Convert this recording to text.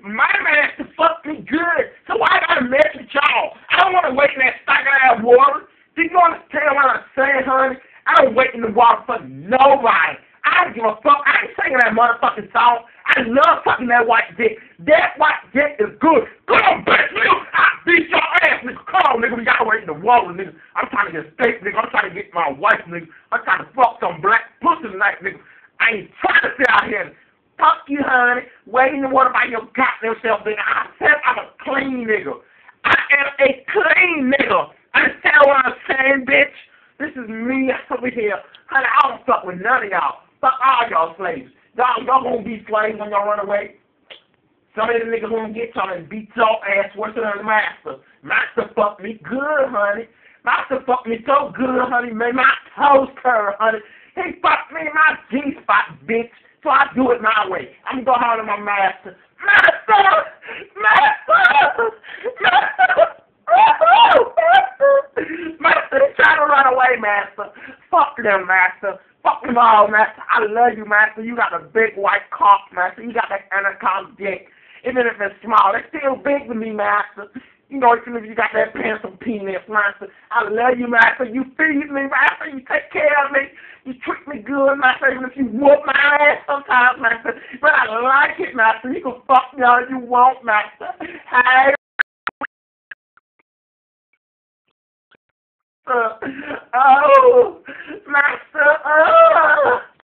My master fucked me good, so I gotta mess with y'all. I don't want to wait in that stagnant ass water. Do you understand what I'm saying, honey? I don't wait in the water for nobody. I don't give a fuck. I ain't singing that motherfucking song. I love fucking that white dick. That white dick is good. Come on, bitch, nigga. I beat your ass, nigga. Come on, nigga. We gotta wait in the water, nigga. I'm trying to get steak, nigga. I'm trying to get my wife, nigga. I'm trying to fuck some black pussy tonight, nigga. I ain't trying to sit out here and fuck you, honey. Wait in the water by your goddamn self, nigga. I said I'm a clean nigga. I am a clean nigga. Understand what I'm saying, bitch? This is me over here. Honey, I don't fuck with none of y'all. Fuck all y'all slaves. Y'all gonna be slaves when y'all run away. Some of the niggas gonna get y'all and beat your ass worse than the master. Master fucked me good, honey. Master fucked me so good, honey. Made my toes curl, honey. He fucked me in my G-spot, bitch. So I do it my way. I'm gonna go home to my master. Master! Master! Master! Master, they trying to run away, master. Fuck them, master. Fuck them all, master. I love you, master. You got a big white cock, master. You got that anaconda dick. Even if it's small, it's still big to me, master. You know, even if you got that pencil penis, master. I love you, master. You feed me, master. You take care of me. You treat me good, master. Even if you whoop my ass sometimes, master. But I like it, master. You can fuck me all you want, master. Hey. Oh, master. Oh.